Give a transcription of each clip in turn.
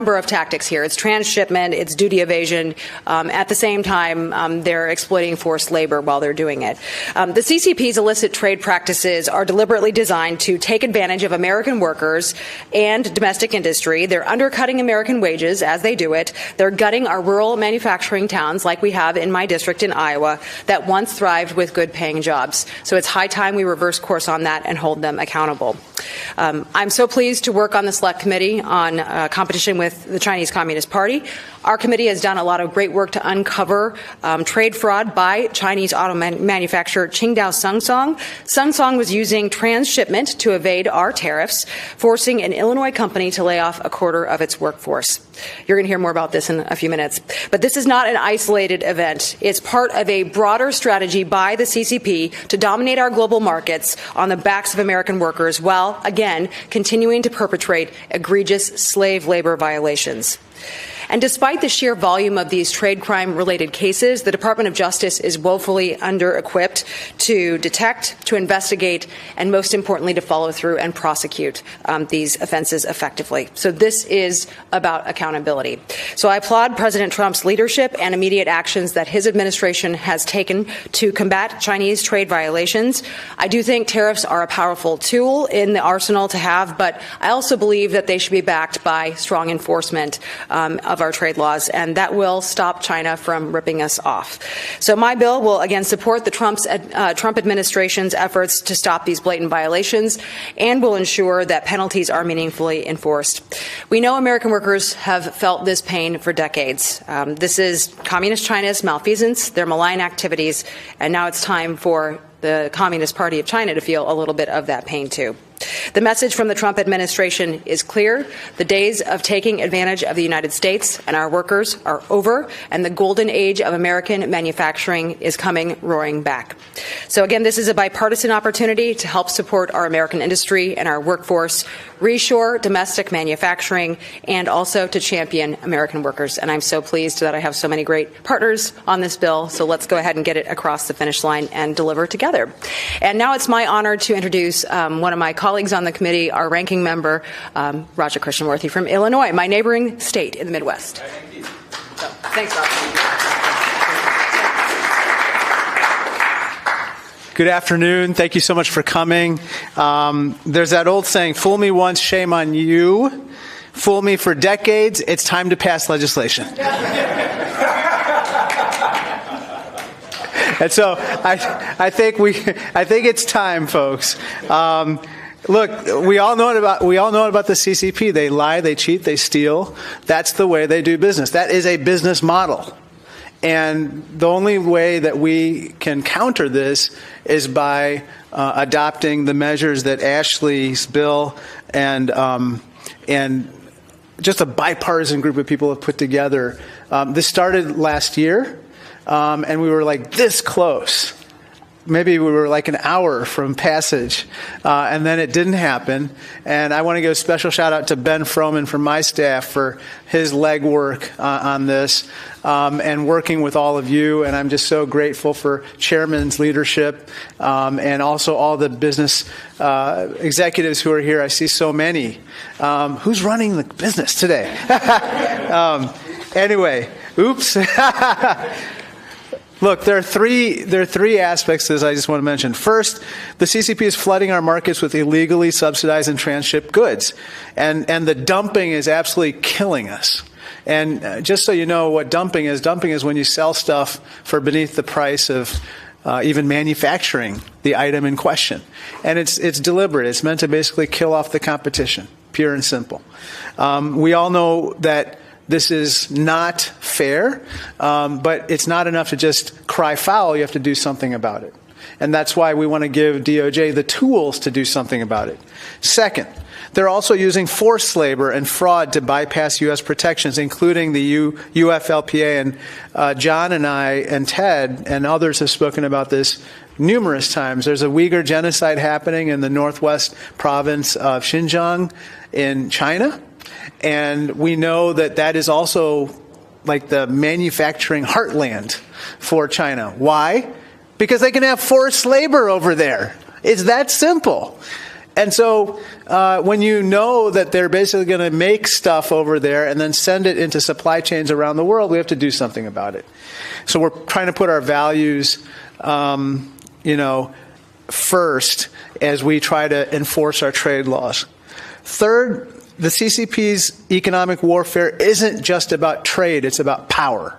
Number of tactics here. It's transshipment, it's duty evasion. At the same time, they're exploiting forced labor while they're doing it. The CCP's illicit trade practices are deliberately designed to take advantage of American workers and domestic industry. They're undercutting American wages as they do it. They're gutting our rural manufacturing towns like we have in my district in Iowa that once thrived with good paying jobs. So it's high time we reverse course on that and hold them accountable. I'm so pleased to work on the Select Committee on competition with the Chinese Communist Party. Our committee has done a lot of great work to uncover trade fraud by Chinese auto manufacturer Qingdao Sunsong. Sunsong was using transshipment to evade our tariffs, forcing an Illinois company to lay off a quarter of its workforce. You're going to hear more about this in a few minutes. But this is not an isolated event. It's part of a broader strategy by the CCP to dominate our global markets on the backs of American workers while, again, continuing to perpetrate egregious slave labor violations. And despite the sheer volume of these trade crime-related cases, the Department of Justice is woefully under-equipped to detect, to investigate, and most importantly, to follow through and prosecute these offenses effectively. So this is about accountability. So I applaud President Trump's leadership and immediate actions that his administration has taken to combat Chinese trade violations. I do think tariffs are a powerful tool in the arsenal to have, but I also believe that they should be backed by strong enforcement of our trade laws, and that will stop China from ripping us off. So my bill will again support the Trump administration's efforts to stop these blatant violations and will ensure that penalties are meaningfully enforced. We know American workers have felt this pain for decades. This is Communist China's malfeasance, their malign activities, and now it's time for the Communist Party of China to feel a little bit of that pain too. The message from the Trump administration is clear. The days of taking advantage of the United States and our workers are over, and the golden age of American manufacturing is coming roaring back. So again, this is a bipartisan opportunity to help support our American industry and our workforce, reshore domestic manufacturing, and also to champion American workers. And I'm so pleased that I have so many great partners on this bill. So let's go ahead and get it across the finish line and deliver together. And now it's my honor to introduce one of my colleagues on the committee, our ranking member, Raja Krishnamoorthi from Illinois, my neighboring state in the Midwest. Thank you. So, thanks, Raja. Good afternoon. Thank you so much for coming. There's that old saying, fool me once, shame on you. Fool me for decades, it's time to pass legislation. And so I think it's time, folks. Look, we all know about the CCP. They lie, they cheat, they steal. That's the way they do business. That is a business model. And the only way that we can counter this is by adopting the measures that Ashley's bill and just a bipartisan group of people have put together. This started last year, and we were like this close. Maybe we were like an hour from passage, and then it didn't happen. And I want to give a special shout out to Ben Froman from my staff for his legwork on this and working with all of you. And I'm just so grateful for Chairman's leadership and also all the business executives who are here. I see so many. Who's running the business today? Anyway, oops. Look, there are three aspects to this I just want to mention. First, the CCP is flooding our markets with illegally subsidized and transshipped goods. And the dumping is absolutely killing us. And just so you know what dumping is when you sell stuff for beneath the price of even manufacturing the item in question. And it's deliberate. It's meant to basically kill off the competition, pure and simple. We all know that this is not fair, but it's not enough to just cry foul. You have to do something about it. And that's why we want to give DOJ the tools to do something about it. Second, they're also using forced labor and fraud to bypass U.S. protections, including the UFLPA. And John and I and Ted and others have spoken about this numerous times. There's a Uyghur genocide happening in the northwest province of Xinjiang in China. And we know that that is also like the manufacturing heartland for China. Why? Because they can have forced labor over there. It's that simple. And so when you know that they're basically going to make stuff over there and then send it into supply chains around the world, we have to do something about it. So we're trying to put our values, first as we try to enforce our trade laws. Third, the CCP's economic warfare isn't just about trade, it's about power.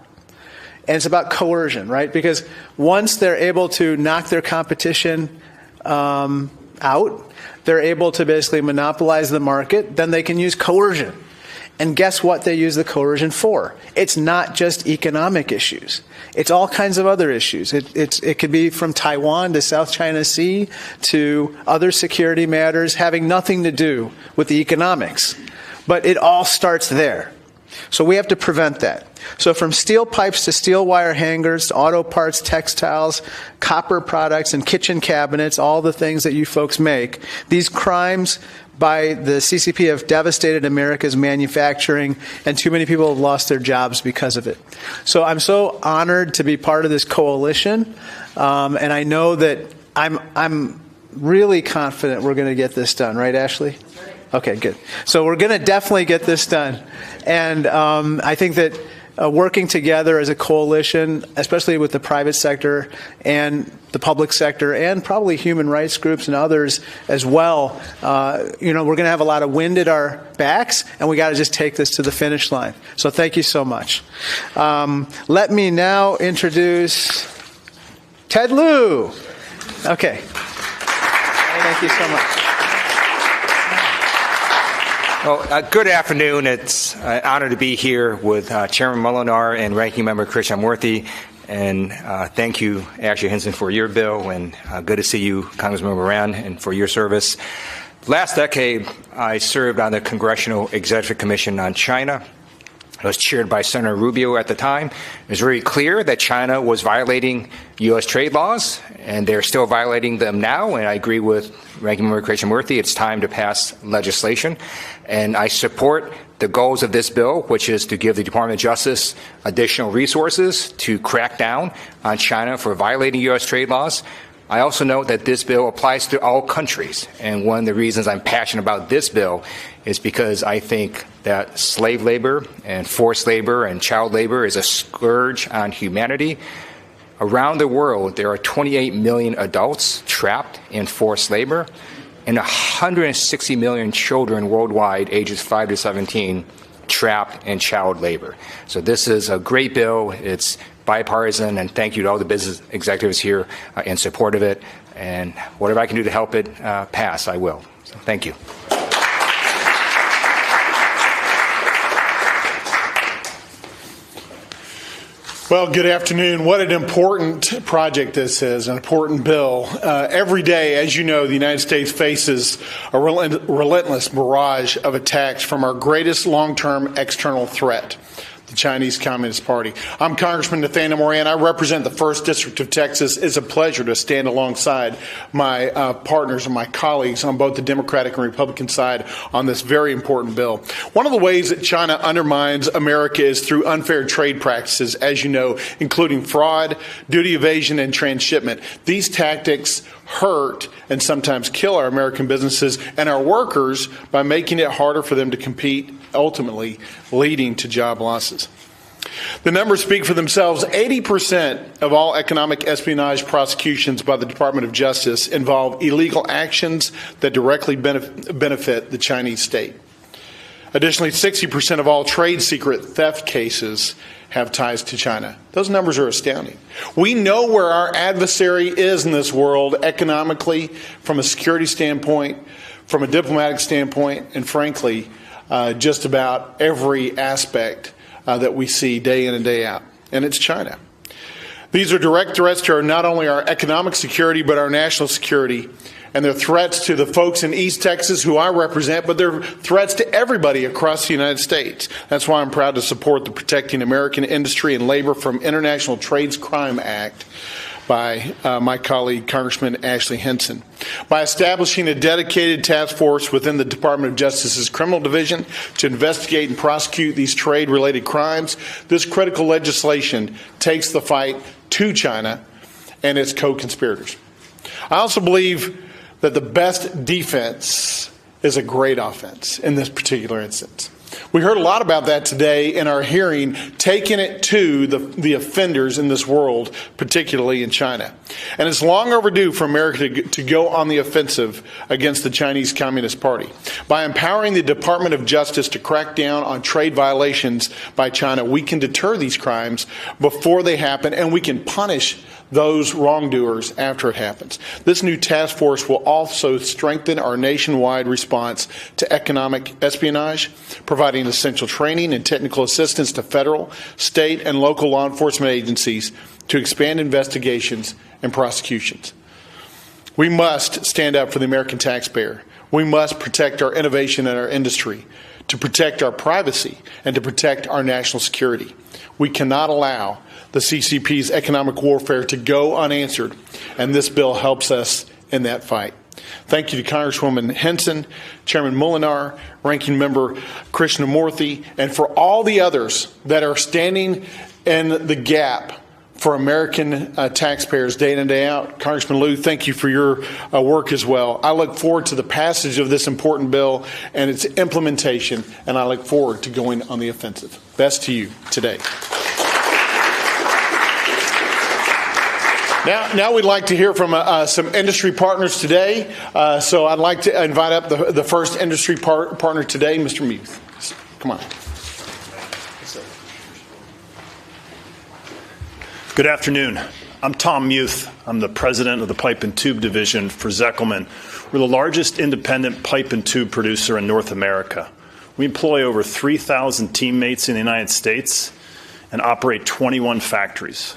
And it's about coercion, right? Because once they're able to knock their competition out, they're able to basically monopolize the market, then they can use coercion. And guess what they use the coercion for? It's not just economic issues. It's all kinds of other issues. It could be from Taiwan to South China Sea to other security matters having nothing to do with the economics. But it all starts there. So we have to prevent that. So from steel pipes to steel wire hangers, to auto parts, textiles, copper products, and kitchen cabinets, all the things that you folks make, these crimes by the CCP have devastated America's manufacturing, and too many people have lost their jobs because of it. So I'm so honored to be part of this coalition, and I know that I'm really confident we're going to get this done. Right, Ashley? Okay, good. So we're going to definitely get this done. And I think that working together as a coalition, especially with the private sector and the public sector and probably human rights groups and others as well, we're going to have a lot of wind at our backs, and we got to just take this to the finish line. So thank you so much. Let me now introduce Ted Lieu. Okay. Thank you so much. Well, good afternoon. It's an honor to be here with Chairman Moolenaar and Ranking Member Krishnamoorthi. And thank you, Ashley Hinson, for your bill. And good to see you, Congressman Moran, and for your service. Last decade, I served on the Congressional Executive Commission on China. It was chaired by Senator Rubio at the time. It was very clear that China was violating U.S. trade laws, and they're still violating them now. And I agree with Ranking Member Krishnamoorthi. It's time to pass legislation. And I support the goals of this bill, which is to give the Department of Justice additional resources to crack down on China for violating U.S. trade laws. I also note that this bill applies to all countries. And one of the reasons I'm passionate about this bill is because I think that slave labor and forced labor and child labor is a scourge on humanity. Around the world, there are 28 million adults trapped in forced labor and 160 million children worldwide, ages 5 to 17, trapped in child labor. So this is a great bill. It's bipartisan, and thank you to all the business executives here in support of it. And whatever I can do to help it pass, I will. So thank you. Well, good afternoon. What an important project this is, an important bill. Every day, as you know, the United States faces a relentless barrage of attacks from our greatest long-term external threat, the Chinese Communist Party. I'm Congressman Nathaniel Moran. I represent the 1st District of Texas. It's a pleasure to stand alongside my partners and my colleagues on both the Democratic and Republican side on this very important bill. One of the ways that China undermines America is through unfair trade practices, as you know, including fraud, duty evasion, and transshipment. These tactics hurt and sometimes kill our American businesses and our workers by making it harder for them to compete, ultimately leading to job losses. The numbers speak for themselves. 80% of all economic espionage prosecutions by the Department of Justice involve illegal actions that directly benefit the Chinese state. Additionally, 60% of all trade secret theft cases have ties to China. Those numbers are astounding. We know where our adversary is in this world economically, from a security standpoint, from a diplomatic standpoint, and frankly, just about every aspect that we see day in and day out. And it's China. These are direct threats to not only our economic security, but our national security. And they're threats to the folks in East Texas who I represent, but they're threats to everybody across the United States. That's why I'm proud to support the Protecting American Industry and Labor from International Trades Crime Act by my colleague, Congressman Ashley Hinson. By establishing a dedicated task force within the Department of Justice's Criminal Division to investigate and prosecute these trade-related crimes, this critical legislation takes the fight to China and its co-conspirators. I also believe that the best defense is a great offense in this particular instance. We heard a lot about that today in our hearing, taking it to the offenders in this world, particularly in China. And it's long overdue for America to go on the offensive against the Chinese Communist Party. By empowering the Department of Justice to crack down on trade violations by China, we can deter these crimes before they happen, and we can punish those wrongdoers after it happens. This new task force will also strengthen our nationwide response to economic espionage, providing essential training and technical assistance to federal, state, and local law enforcement agencies to expand investigations and prosecutions. We must stand up for the American taxpayer. We must protect our innovation and our industry, to protect our privacy, and to protect our national security. We cannot allow the CCP's economic warfare to go unanswered, and this bill helps us in that fight. Thank you to Congresswoman Hinson, Chairman Moolenaar, Ranking Member Krishnamoorthi, and for all the others that are standing in the gap for American taxpayers day in and day out. Congressman Liu, thank you for your work as well. I look forward to the passage of this important bill and its implementation, and I look forward to going on the offensive. Best to you today. Now we'd like to hear from some industry partners today. So I'd like to invite up the first industry partner today, Mr. Muth. Come on. Good afternoon. I'm Tom Muth. I'm the president of the Pipe and Tube Division for Zeckelman. We're the largest independent pipe and tube producer in North America. We employ over 3,000 teammates in the United States and operate 21 factories.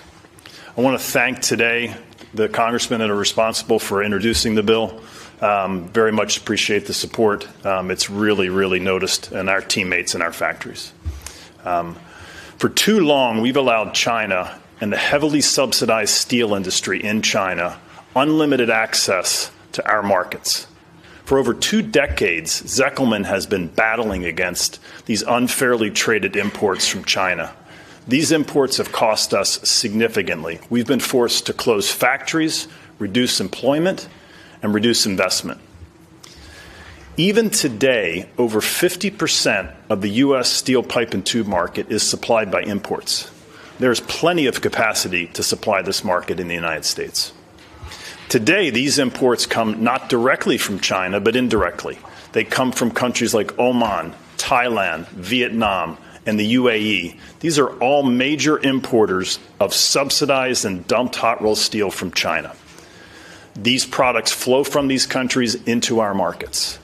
I want to thank today the congressmen that are responsible for introducing the bill. Very much appreciate the support. It's really, really noticed in our teammates in our factories. For too long, we've allowed China and the heavily subsidized steel industry in China unlimited access to our markets. For over 2 decades, Zeckelman has been battling against these unfairly traded imports from China. These imports have cost us significantly. We've been forced to close factories, reduce employment, and reduce investment. Even today, over 50% of the U.S. steel pipe and tube market is supplied by imports. There's plenty of capacity to supply this market in the United States. Today, these imports come not directly from China, but indirectly. They come from countries like Oman, Thailand, Vietnam, and the UAE. These are all major importers of subsidized and dumped hot rolled steel from China. These products flow from these countries into our markets.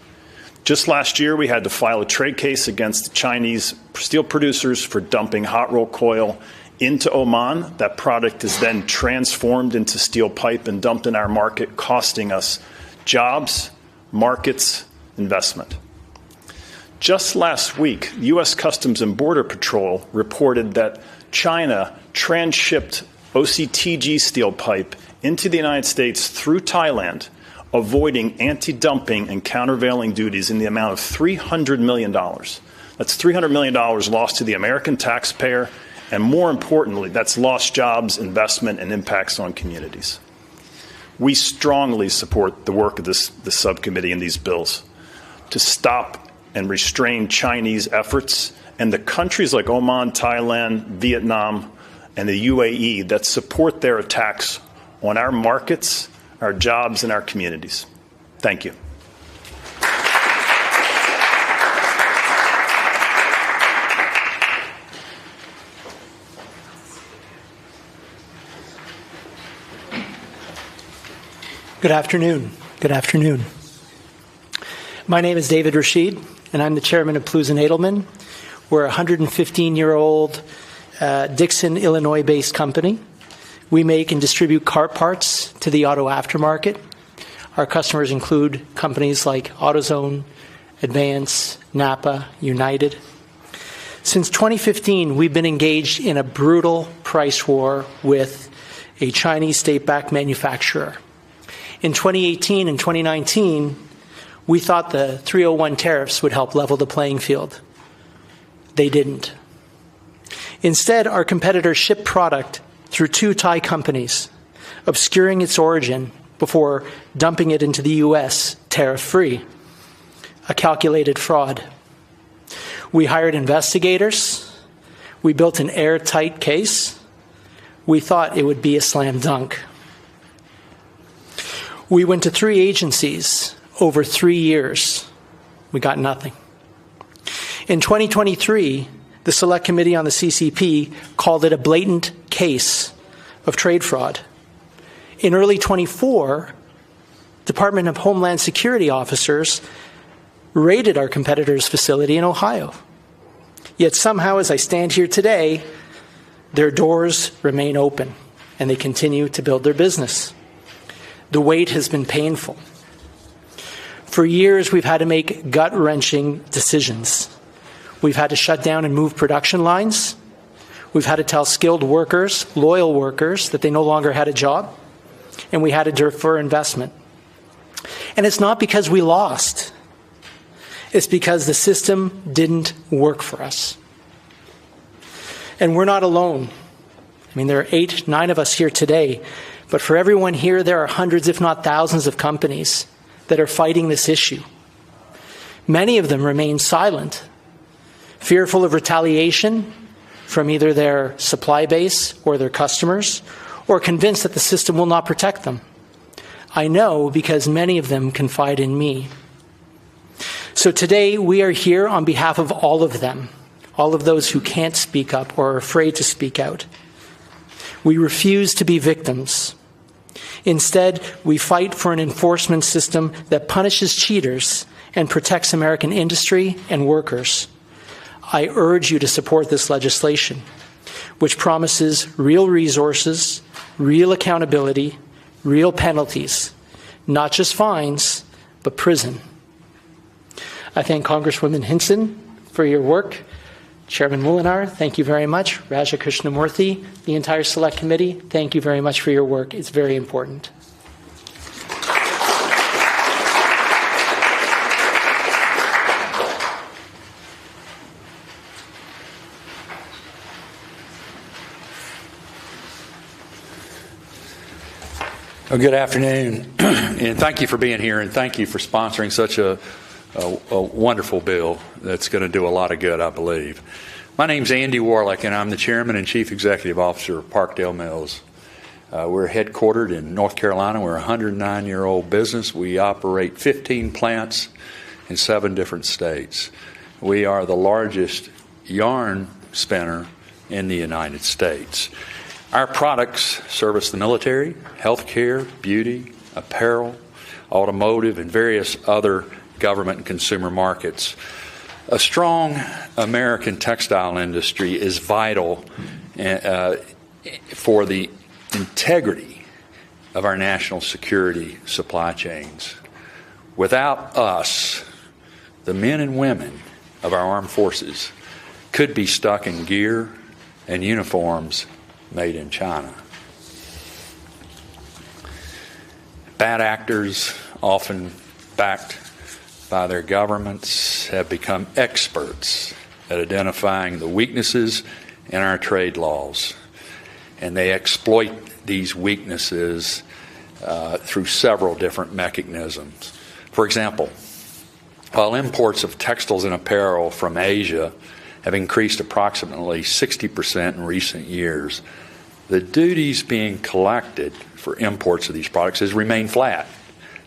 Just last year, we had to file a trade case against Chinese steel producers for dumping hot rolled coil into Oman. That product is then transformed into steel pipe and dumped in our market, costing us jobs, markets, investment. Just last week, U.S. Customs and Border Patrol reported that China transshipped OCTG steel pipe into the United States through Thailand, avoiding anti-dumping and countervailing duties in the amount of $300 million. That's $300 million lost to the American taxpayer, and more importantly, that's lost jobs, investment, and impacts on communities. We strongly support the work of this subcommittee and these bills to stop and restrain Chinese efforts, and the countries like Oman, Thailand, Vietnam, and the UAE that support their attacks on our markets, our jobs, and our communities. Thank you. Good afternoon. Good afternoon. My name is David Rashid, and I'm the chairman of Plus & Edelman. We're a 115-year-old Dixon, Illinois-based company. We make and distribute car parts to the auto aftermarket. Our customers include companies like AutoZone, Advance, Napa, United. Since 2015, we've been engaged in a brutal price war with a Chinese state-backed manufacturer. In 2018 and 2019, we thought the 301 tariffs would help level the playing field. They didn't. Instead, our competitors shipped product through 2 Thai companies, obscuring its origin before dumping it into the U.S. tariff-free. A calculated fraud. We hired investigators. We built an airtight case. We thought it would be a slam dunk. We went to 3 agencies over 3 years. We got nothing. In 2023, the Select Committee on the CCP called it a blatant case of trade fraud. In early 24, Department of Homeland Security officers raided our competitor's facility in Ohio. Yet somehow, as I stand here today, their doors remain open and they continue to build their business. The wait has been painful. For years, we've had to make gut-wrenching decisions. We've had to shut down and move production lines. We've had to tell skilled workers, loyal workers, that they no longer had a job. And we had to defer investment. And it's not because we lost. It's because the system didn't work for us. And we're not alone. I mean, there are 8, 9 of us here today. But for everyone here, there are hundreds, if not thousands, of companies that are fighting this issue. Many of them remain silent, fearful of retaliation from either their supply base or their customers, or convinced that the system will not protect them. I know because many of them confide in me. So today we are here on behalf of all of them, all of those who can't speak up or are afraid to speak out. We refuse to be victims. Instead, we fight for an enforcement system that punishes cheaters and protects American industry and workers. I urge you to support this legislation, which promises real resources, real accountability, real penalties, not just fines, but prison. I thank Congresswoman Hinson for your work. Chairman Moolenaar, thank you very much. Raja Krishnamoorthi, the entire Select Committee, thank you very much for your work. It's very important. Well, good afternoon, and thank you for being here, and thank you for sponsoring such a wonderful bill that's going to do a lot of good, I believe. My name's Andy Warlick, and I'm the Chairman and Chief Executive Officer of Parkdale Mills. We're headquartered in North Carolina. We're a 109-year-old business. We operate 15 plants in 7 different states. We are the largest yarn spinner in the United States. Our products service the military, healthcare, beauty, apparel, automotive, and various other government and consumer markets. A strong American textile industry is vital for the integrity of our national security supply chains. Without us, the men and women of our armed forces could be stuck in gear and uniforms made in China. Bad actors, often backed by their governments, have become experts at identifying the weaknesses in our trade laws. And they exploit these weaknesses through several different mechanisms. For example, while imports of textiles and apparel from Asia have increased approximately 60% in recent years, the duties being collected for imports of these products has remained flat,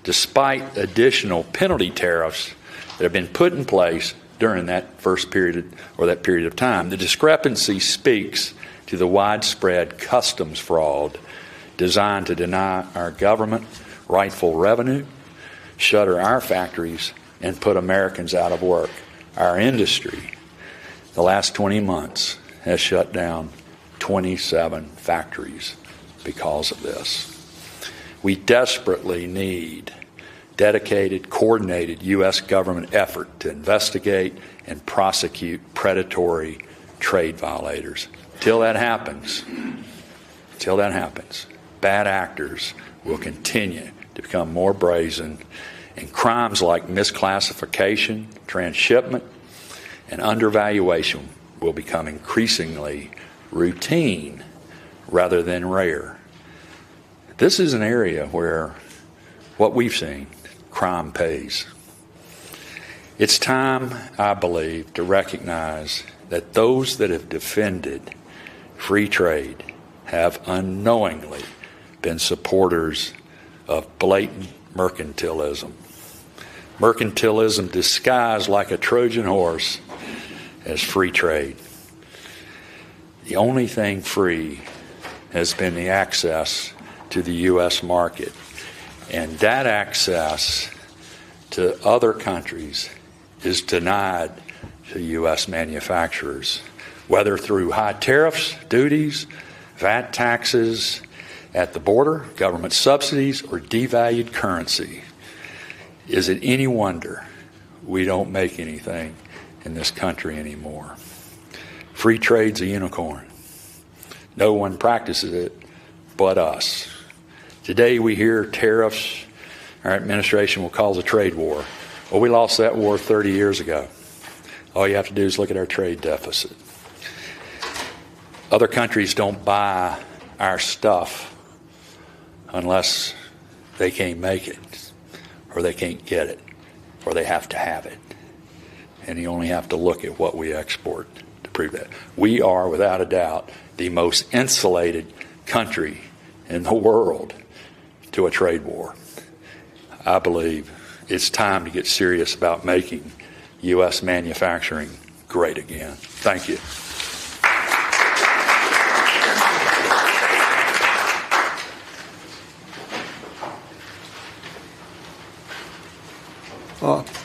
despite additional penalty tariffs that have been put in place during that first period or that period of time. The discrepancy speaks to the widespread customs fraud designed to deny our government rightful revenue, shutter our factories, and put Americans out of work. Our industry, the last 20 months, has shut down 27 factories because of this. We desperately need dedicated, coordinated U.S. government effort to investigate and prosecute predatory trade violators. Till that happens, bad actors will continue to become more brazen, and crimes like misclassification, transshipment, and undervaluation will become increasingly routine rather than rare. This is an area where what we've seen, crime pays. It's time, I believe, to recognize that those that have defended free trade have unknowingly been supporters of blatant mercantilism. Mercantilism disguised like a Trojan horse as free trade. The only thing free has been the access to the U.S. market, and that access to other countries is denied to U.S. manufacturers, whether through high tariffs, duties, VAT taxes at the border, government subsidies, or devalued currency. Is it any wonder we don't make anything in this country anymore? Free trade's a unicorn. No one practices it but us. Today we hear tariffs, our administration will cause a trade war. Well, we lost that war 30 years ago. All you have to do is look at our trade deficit. Other countries don't buy our stuff unless they can't make it, or they can't get it, or they have to have it. And you only have to look at what we export to prove that. We are, without a doubt, the most insulated country in the world to a trade war. I believe it's time to get serious about making U.S. manufacturing great again. Thank you.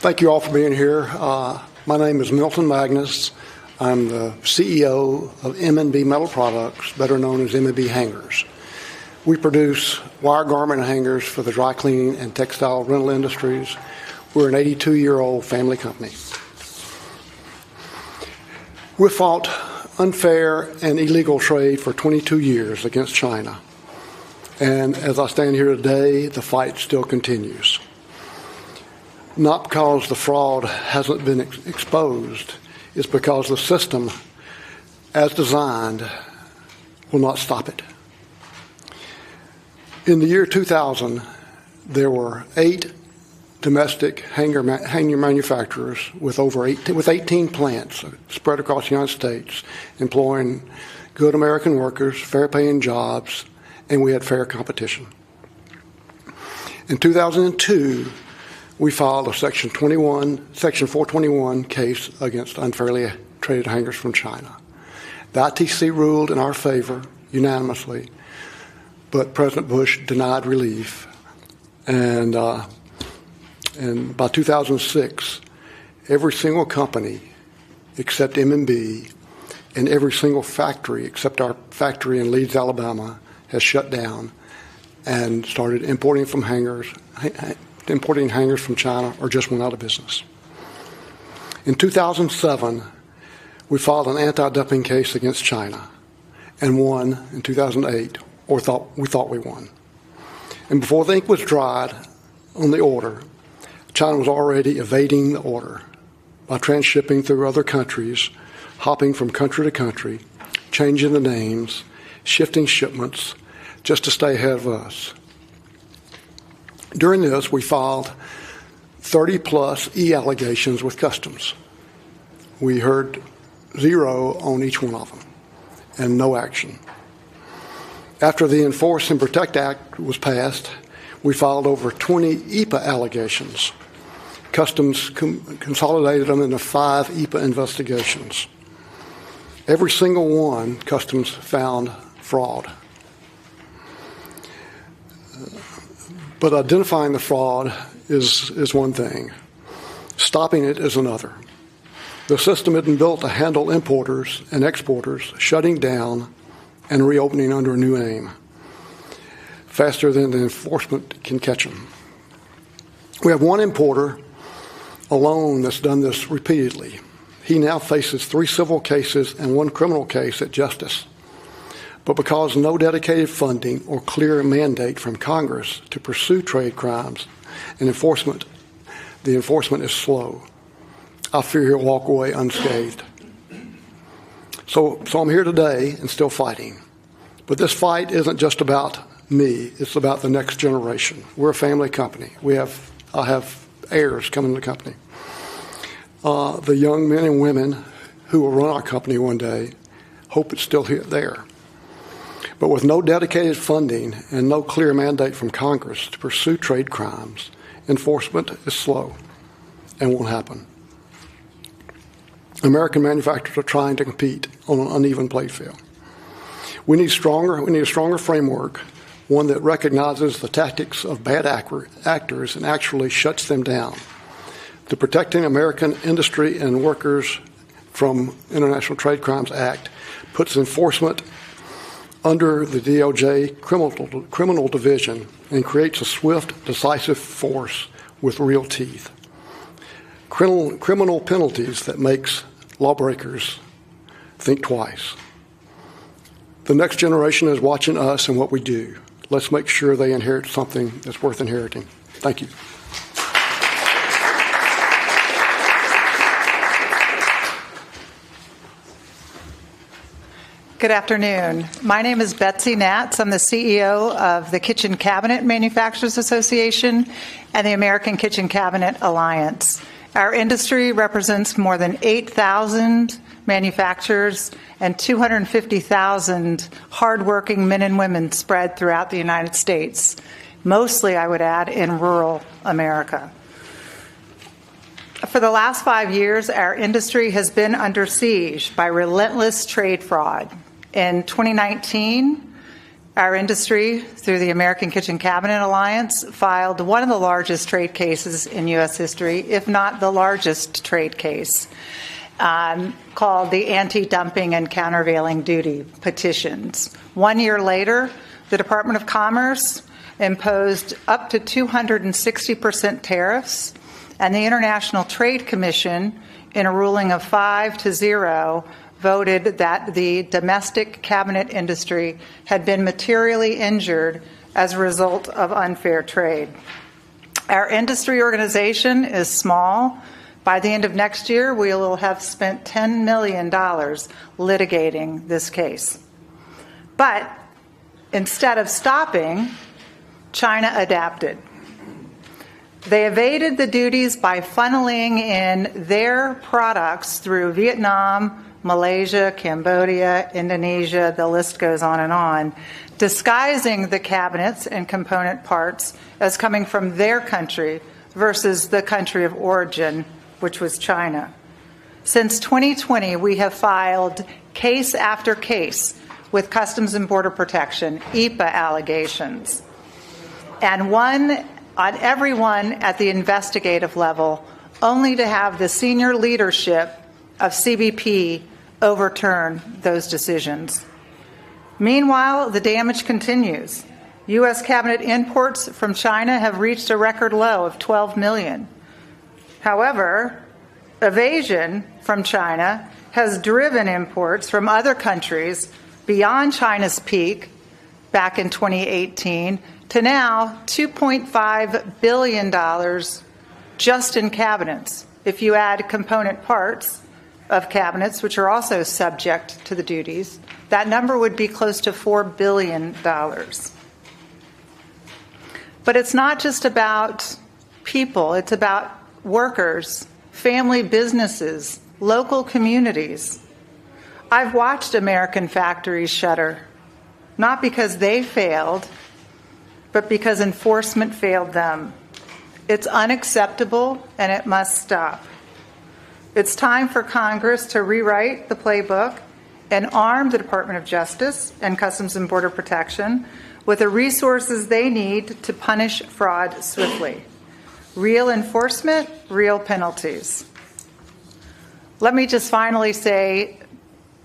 Thank you all for being here. My name is Milton Magnus. I'm the CEO of M&B Metal Products, better known as M&B Hangers. We produce wire garment hangers for the dry cleaning and textile rental industries. We're an 82-year-old family company. We fought unfair and illegal trade for 22 years against China. And as I stand here today, the fight still continues. Not because the fraud hasn't been exposed, it's because the system, as designed, will not stop it. In the year 2000, there were 8 domestic hanger manufacturers with 18 plants spread across the United States, employing good American workers, fair-paying jobs, and we had fair competition. In 2002, we filed a Section 421 case against unfairly traded hangers from China. The ITC ruled in our favor unanimously, but President Bush denied relief. And by 2006, every single company except M&B and every single factory except our factory in Leeds, Alabama, has shut down and started importing hangers from China or just went out of business. In 2007, we filed an anti-dumping case against China and won in 2008, or we thought we won. And before the ink was dried on the order, China was already evading the order by transshipping through other countries, hopping from country to country, changing the names, shifting shipments, just to stay ahead of us. During this, we filed 30-plus allegations with Customs. We heard 0 on each one of them, and no action. After the Enforce and Protect Act was passed, we filed over 20 EPA allegations. Customs consolidated them into 5 EPA investigations. Every single one, Customs found fraud. But identifying the fraud is one thing. Stopping it is another. The system had been built to handle importers and exporters shutting down and reopening under a new name faster than the enforcement can catch them. We have one importer alone that's done this repeatedly. He now faces 3 civil cases and 1 criminal case at justice. But because no dedicated funding or clear mandate from Congress to pursue trade crimes and enforcement, the enforcement is slow. I fear he'll walk away unscathed. So I'm here today and still fighting. But this fight isn't just about me. It's about the next generation. We're a family company. I have heirs coming to the company. The young men and women who will run our company one day hope it's still there. But with no dedicated funding and no clear mandate from Congress to pursue trade crimes, enforcement is slow and won't happen. American manufacturers are trying to compete on an uneven playing field. We need a stronger framework, one that recognizes the tactics of bad actors and actually shuts them down. The Protecting American Industry and Workers from International Trade Crimes Act puts enforcement under the DOJ criminal division and creates a swift, decisive force with real teeth. Criminal penalties that makes lawbreakers think twice. The next generation is watching us and what we do. Let's make sure they inherit something that's worth inheriting. Thank you. Good afternoon. My name is Betsy Natz. I'm the CEO of the Kitchen Cabinet Manufacturers Association and the American Kitchen Cabinet Alliance. Our industry represents more than 8,000 manufacturers and 250,000 hardworking men and women spread throughout the United States, mostly, I would add, in rural America. For the last 5 years, our industry has been under siege by relentless trade fraud. In 2019, our industry, through the American Kitchen Cabinet Alliance, filed one of the largest trade cases in U.S. history, if not the largest trade case, called the Anti-Dumping and Countervailing Duty Petitions. 1 year later, the Department of Commerce imposed up to 260% tariffs, and the International Trade Commission, in a ruling of 5-0, voted that the domestic cabinet industry had been materially injured as a result of unfair trade. Our industry organization is small. By the end of next year, we will have spent $10 million litigating this case. But instead of stopping, China adapted. They evaded the duties by funneling in their products through Vietnam, Malaysia, Cambodia, Indonesia, the list goes on, disguising the cabinets and component parts as coming from their country versus the country of origin, which was China. Since 2020, we have filed case after case with Customs and Border Protection, EPA allegations, and one on everyone at the investigative level, only to have the senior leadership of CBP overturn those decisions. Meanwhile, the damage continues. U.S. cabinet imports from China have reached a record low of 12 million. However, evasion from China has driven imports from other countries beyond China's peak back in 2018 to now $2.5 billion just in cabinets. If you add component parts of cabinets, which are also subject to the duties, that number would be close to $4 billion. But it's not just about people, it's about workers, family businesses, local communities. I've watched American factories shutter, not because they failed, but because enforcement failed them. It's unacceptable and it must stop. It's time for Congress to rewrite the playbook and arm the Department of Justice and Customs and Border Protection with the resources they need to punish fraud swiftly. Real enforcement, real penalties. Let me just finally say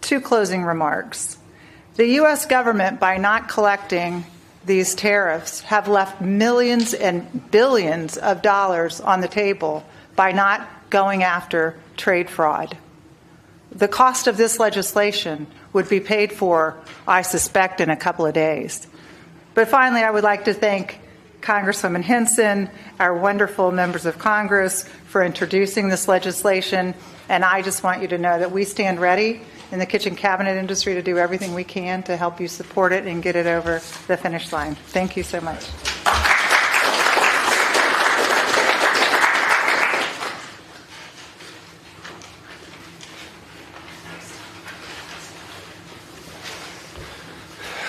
two closing remarks. The U.S. government, by not collecting these tariffs, have left millions and billions of dollars on the table by not going after trade fraud. The cost of this legislation would be paid for, I suspect, in a couple of days. But finally, I would like to thank Congresswoman Hinson, our wonderful members of Congress, for introducing this legislation. And I just want you to know that we stand ready in the kitchen cabinet industry to do everything we can to help you support it and get it over the finish line. Thank you so much.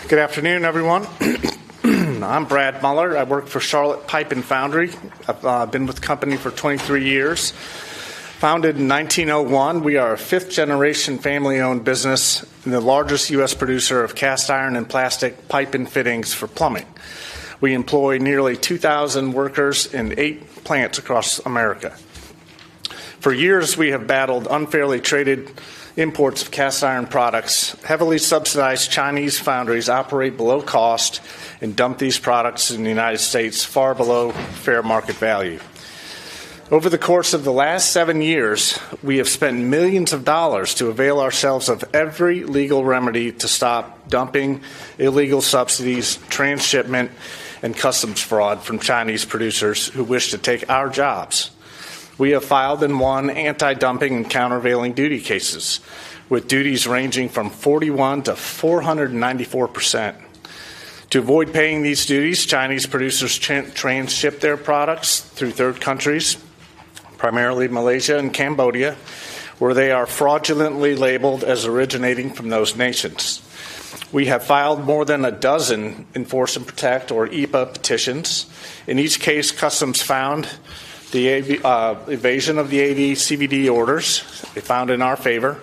Good afternoon, everyone. I'm Brad Muller. I work for Charlotte Pipe and Foundry. I've been with the company for 23 years. Founded in 1901, we are a fifth-generation family-owned business and the largest U.S. producer of cast iron and plastic pipe and fittings for plumbing. We employ nearly 2,000 workers in 8 plants across America. For years, we have battled unfairly traded imports of cast iron products. Heavily subsidized Chinese foundries operate below cost and dump these products in the United States far below fair market value. Over the course of the last 7 years, we have spent millions of dollars to avail ourselves of every legal remedy to stop dumping, illegal subsidies, transshipment, and customs fraud from Chinese producers who wish to take our jobs. We have filed and won anti-dumping and countervailing duty cases, with duties ranging from 41 to 494%. To avoid paying these duties, Chinese producers transship their products through third countries, primarily Malaysia and Cambodia, where they are fraudulently labeled as originating from those nations. We have filed more than a dozen Enforce and Protect, or EPA, petitions. In each case, Customs found the evasion of the AD-CVD orders. They found in our favor.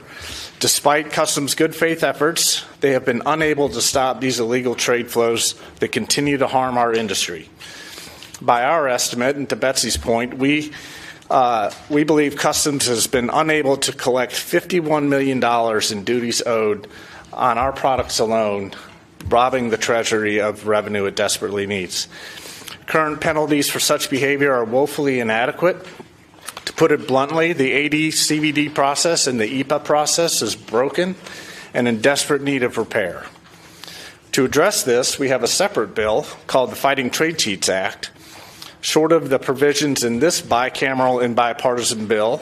Despite Customs' good faith efforts, they have been unable to stop these illegal trade flows that continue to harm our industry. By our estimate, and to Betsy's point, we believe Customs has been unable to collect $51 million in duties owed on our products alone, robbing the Treasury of revenue it desperately needs. Current penalties for such behavior are woefully inadequate. To put it bluntly, the AD-CVD process and the EPA process is broken and in desperate need of repair. To address this, we have a separate bill called the Fighting Trade Cheats Act. Short of the provisions in this bicameral and bipartisan bill,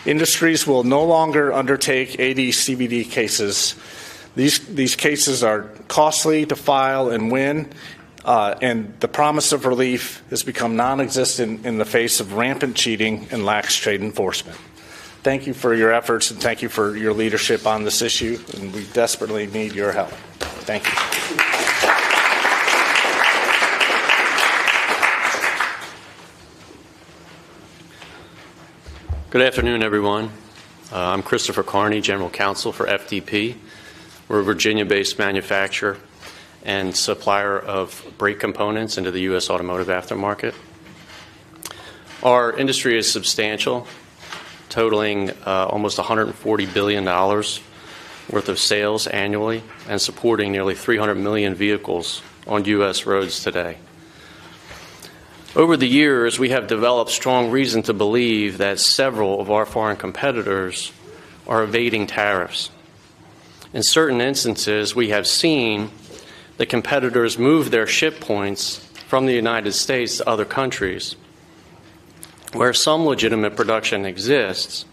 industries will no longer undertake AD-CVD cases. These cases are costly to file and win, and the promise of relief has become non-existent in the face of rampant cheating and lax trade enforcement. Thank you for your efforts, and thank you for your leadership on this issue, and we desperately need your help. Thank you. Good afternoon, everyone. I'm Christopher Carney, General Counsel for FDP. We're a Virginia-based manufacturer and supplier of brake components into the U.S. automotive aftermarket. Our industry is substantial, totaling almost $140 billion worth of sales annually and supporting nearly 300 million vehicles on U.S. roads today. Over the years, we have developed strong reason to believe that several of our foreign competitors are evading tariffs. In certain instances, we have seen the competitors move their ship points from the United States to other countries where some legitimate production exists,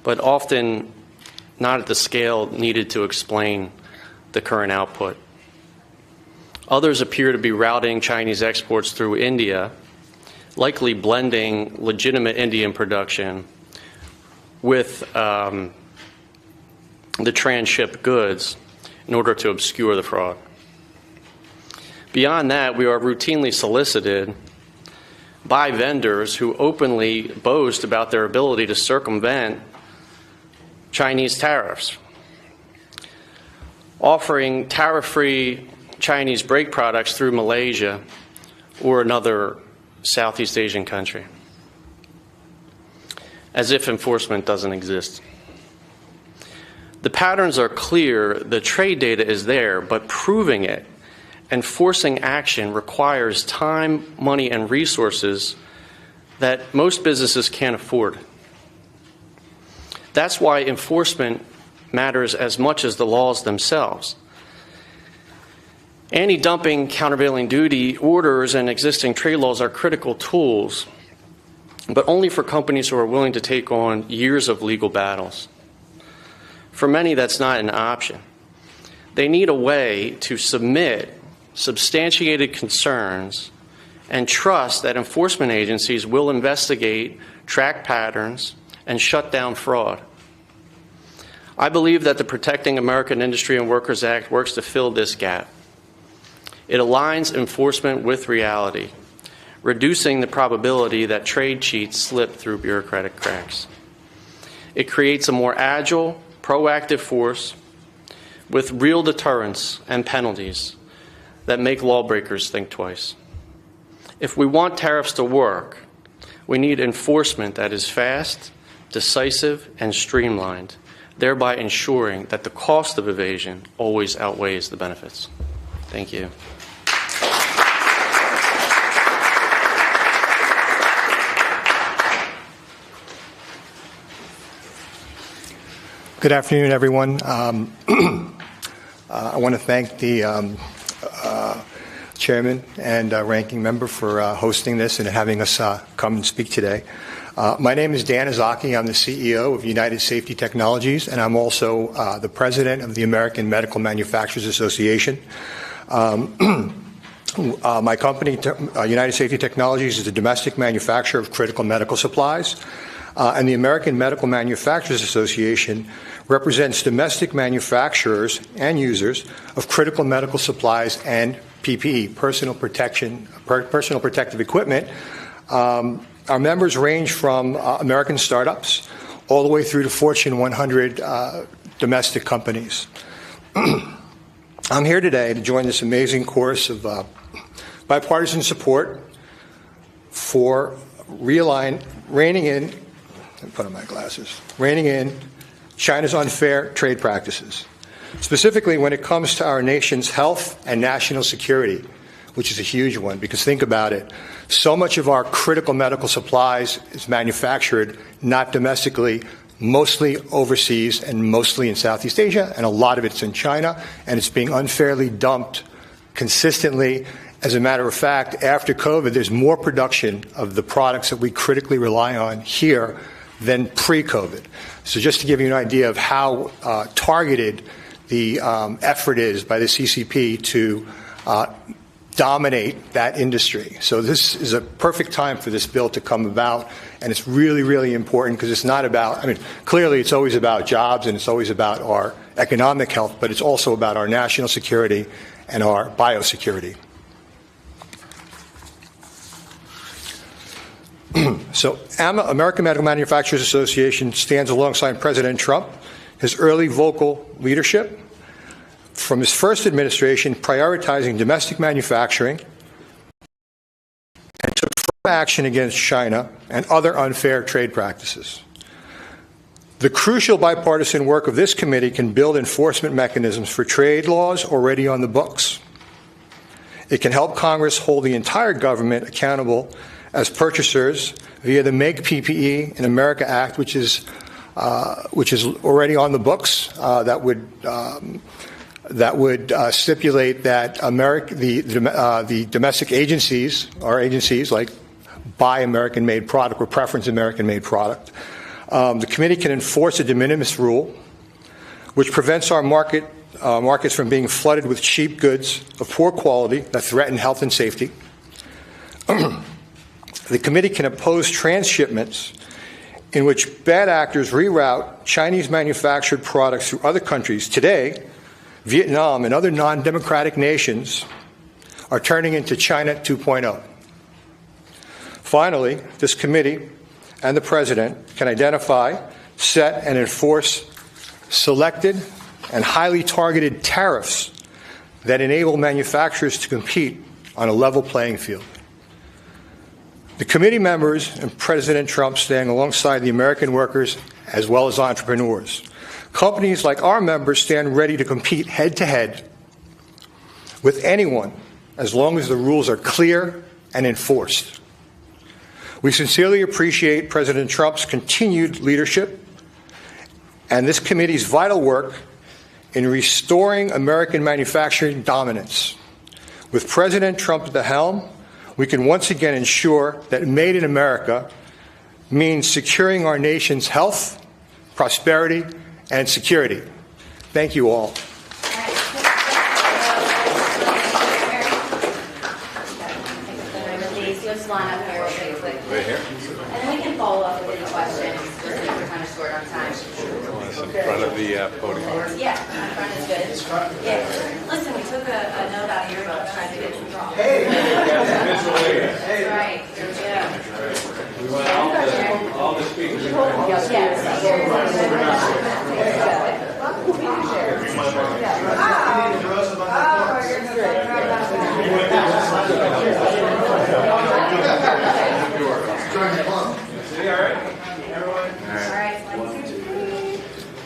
but often not at the scale needed to explain the current output. Others appear to be routing Chinese exports through India, likely blending legitimate Indian production with the transshipped goods in order to obscure the fraud. Beyond that, we are routinely solicited by vendors who openly boast about their ability to circumvent Chinese tariffs, offering tariff-free Chinese brake products through Malaysia or another Southeast Asian country, as if enforcement doesn't exist. The patterns are clear, the trade data is there, but proving it and forcing action requires time, money, and resources that most businesses can't afford. That's why enforcement matters as much as the laws themselves. Anti-dumping, countervailing duty orders and existing trade laws are critical tools, but only for companies who are willing to take on years of legal battles. For many, that's not an option. They need a way to submit substantiated concerns and trust that enforcement agencies will investigate, track patterns, and shut down fraud. I believe that the Protecting American Industry and Workers Act works to fill this gap. It aligns enforcement with reality, reducing the probability that trade cheats slip through bureaucratic cracks. It creates a more agile, proactive force with real deterrence and penalties that make lawbreakers think twice. If we want tariffs to work, we need enforcement that is fast, decisive, and streamlined, thereby ensuring that the cost of evasion always outweighs the benefits. Thank you. Good afternoon, everyone. I want to thank the Chairman and Ranking Member for hosting this and having us come and speak today. My name is Dan Izaki. I'm the CEO of United Safety Technologies, and I'm also the President of the American Medical Manufacturers Association. My company, United Safety Technologies, is a domestic manufacturer of critical medical supplies. And the American Medical Manufacturers Association represents domestic manufacturers and users of critical medical supplies and PPE, personal protective equipment. Our members range from American startups all the way through to Fortune 100 domestic companies. I'm here today to join this amazing course of bipartisan support for reining in China's unfair trade practices, specifically when it comes to our nation's health and national security, which is a huge one, because think about it. So much of our critical medical supplies is manufactured not domestically, mostly overseas and mostly in Southeast Asia, and a lot of it's in China, and it's being unfairly dumped consistently. As a matter of fact, after COVID, there's more production of the products that we critically rely on here than pre-COVID. So just to give you an idea of how targeted the effort is by the CCP to dominate that industry. So this is a perfect time for this bill to come about, and it's really, really important because it's not about, clearly it's always about jobs and it's always about our economic health, but it's also about our national security and our biosecurity. So American Medical Manufacturers Association stands alongside President Trump, his early vocal leadership from his first administration prioritizing domestic manufacturing and took firm action against China and other unfair trade practices. The crucial bipartisan work of this committee can build enforcement mechanisms for trade laws already on the books. It can help Congress hold the entire government accountable as purchasers via the Make PPE in America Act, which is already on the books. That would stipulate that the domestic agencies are agencies like buy American-made product or preference American-made product. The committee can enforce a de minimis rule, which prevents our markets from being flooded with cheap goods of poor quality that threaten health and safety. The committee can oppose transshipments in which bad actors reroute Chinese-manufactured products through other countries. Today, Vietnam and other non-democratic nations are turning into China 2.0. Finally, this committee and the President can identify, set, and enforce selected and highly targeted tariffs that enable manufacturers to compete on a level playing field. The committee members and President Trump stand alongside the American workers as well as entrepreneurs. Companies like our members stand ready to compete head-to-head with anyone as long as the rules are clear and enforced. We sincerely appreciate President Trump's continued leadership and this committee's vital work in restoring American manufacturing dominance. With President Trump at the helm, we can once again ensure that Made in America means securing our nation's health, prosperity, and security. Thank you all. Let's line up here really quick. Right here? And then we can follow up with any questions, just if we're kind of short on time. In front of the podium. Yeah, in front is good. Yeah. Listen, we took a note out of your book trying to get some draw. Hey! That's right. Yeah. We want all the speakers.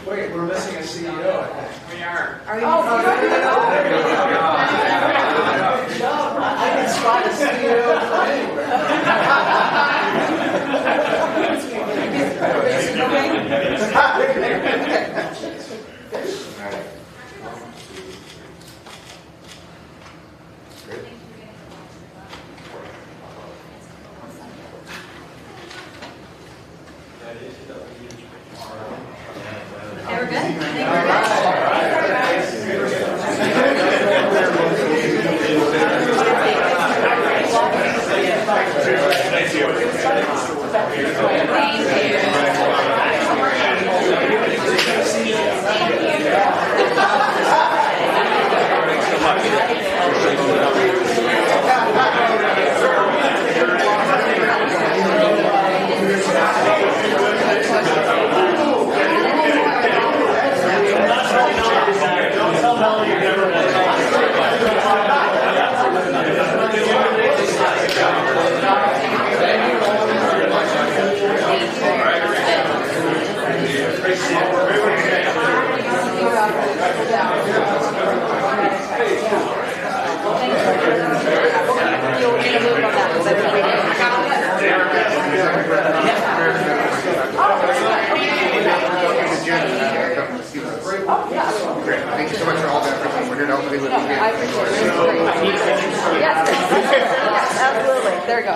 Wait, we're missing a CEO. We are. Are we I can spot a CEO from They were good? Thank you so much for all that. We're here to hopefully live again. I appreciate it. Yes, absolutely. There we go.